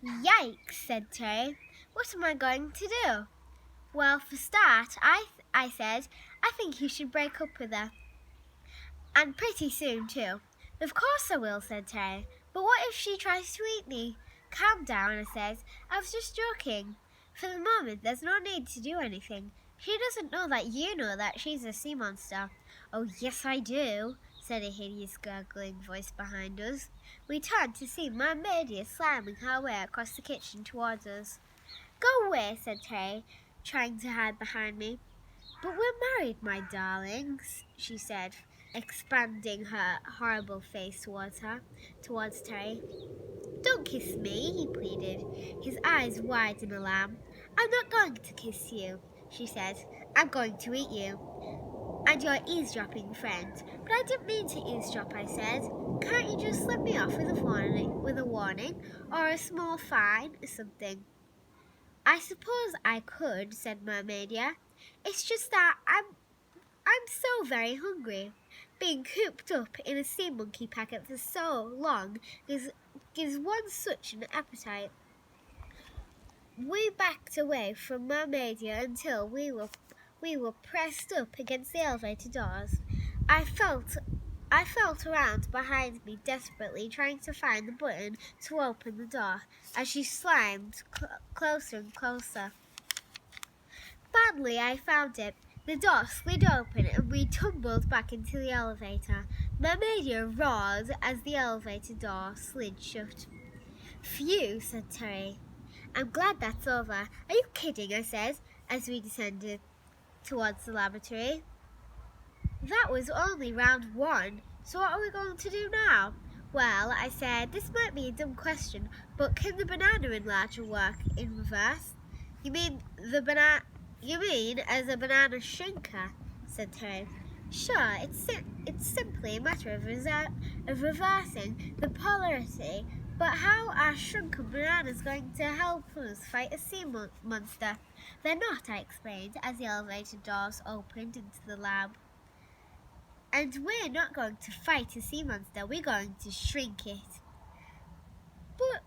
Yikes, said Terry. What am I going to do? Well, for start, I said, I think you should break up with her. And pretty soon, too. Of course I will, said Terry. But what if she tries to eat me? Calm down, I said. I was just joking. For the moment, there's no need to do anything. She doesn't know that you know that she's a sea monster. Oh, yes, I do, said a hideous gurgling voice behind us. We turned to see mermaid slamming her way across the kitchen towards us. Go away, said Terry, trying to hide behind me. But we're married, my darlings, she said, expanding her horrible face towards Terry. Don't kiss me, he pleaded, his eyes wide in alarm. I'm not going to kiss you, she said. I'm going to eat you. And your eavesdropping friend. But I didn't mean to eavesdrop, I said. Can't you just let me off with a warning or a small fine or something? I suppose I could, said Mermaidia. It's just that I'm so very hungry. Being cooped up in a sea monkey packet for so long gives one such an appetite. We backed away from Mermaidia until we were pressed up against the elevator doors. I felt around behind me desperately, trying to find the button to open the door as she slimed closer and closer. Finally, I found it. The door slid open and we tumbled back into the elevator. Mermaidia roared as the elevator door slid shut. Phew, said Terry. I'm glad that's over. Are you kidding? I said as we descended towards the laboratory. That was only round 1, so what are we going to do now? Well, I said, this might be a dumb question, but can the banana enlarger work in reverse? You mean as a banana shrinker? Said Terry. Sure, it's simply a matter of reversing the polarity. But how are shrunken bananas going to help us fight a sea monster? They're not, I explained, as the elevator doors opened into the lab. And we're not going to fight a sea monster, we're going to shrink it. But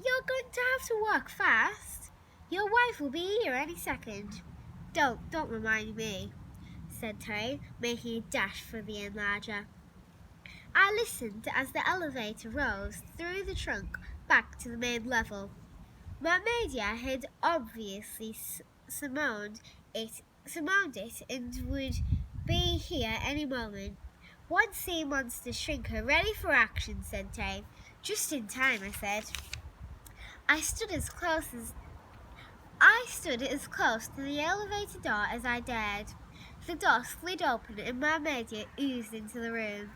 you're going to have to work fast. Your wife will be here any second. Don't remind me, said Terry, making a dash for the enlarger. I listened as the elevator rose through the trunk back to the main level. Mermaidia had obviously surmounted it and would be here any moment. One sea monster shrinker ready for action, said Terry. Just in time, I said. I stood as close to the elevator door as I dared. The door slid open and Mermaidia oozed into the room.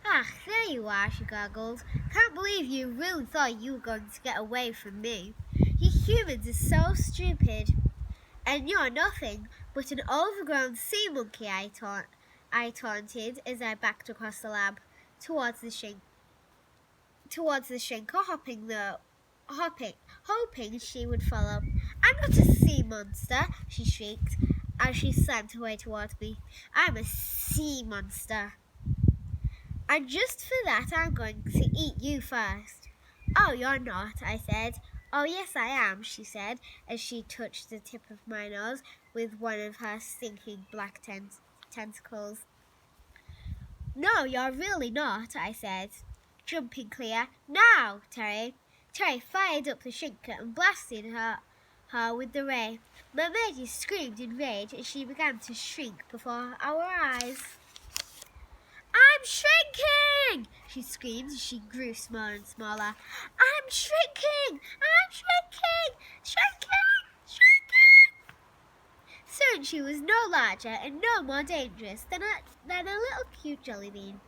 Ah, there you are, she gurgled. Can't believe you really thought you were going to get away from me. You humans are so stupid. And you're nothing but an overgrown sea monkey, I taunted as I backed across the lab towards the shrinker, hoping she would follow. I'm not a sea monster, she shrieked as she slammed her way towards me. I'm a sea monster. And just for that, I'm going to eat you first. Oh, you're not, I said. Oh, yes, I am, she said, as she touched the tip of my nose with one of her stinking black tentacles. No, you're really not, I said, jumping clear. Now, Terry. Terry fired up the shrinker and blasted her with the ray. Mermaidia screamed in rage as she began to shrink before our eyes. I'm shrinking! She screamed as she grew smaller and smaller. I'm shrinking! I'm shrinking! Shrinking! Shrinking! Soon she was no larger and no more dangerous than a little cute jelly bean.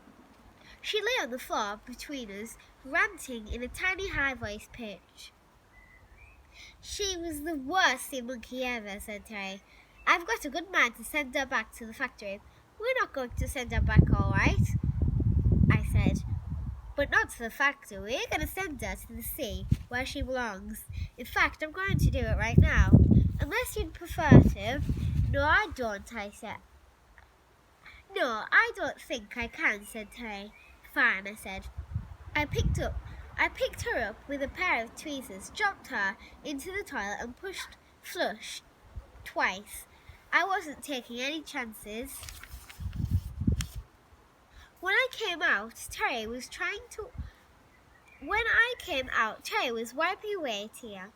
She lay on the floor between us, ranting in a tiny high-voiced pitch. She was the worst sea monkey ever, said Terry. I've got a good mind to send her back to the factory. We're not going to send her back, all right, I said. But not to the factory. We're going to send her to the sea, where she belongs. In fact, I'm going to do it right now. Unless you'd prefer to. No, I don't, I said. No, I don't think I can, said Terry. Fine, I said. I picked up I picked her up with a pair of tweezers, dropped her into the toilet and pushed flush twice. I wasn't taking any chances. When I came out, Terry was wiping away a tear.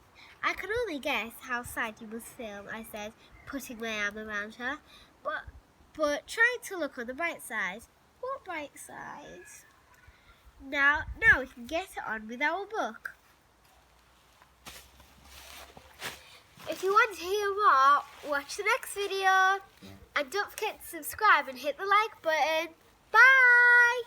I can only guess how sad you must feel, I said, putting my arm around her, but trying to look on the bright side. What bright side? Now we can get on with our book. If you want to hear more, watch the next video. And don't forget to subscribe and hit the like button. Bye!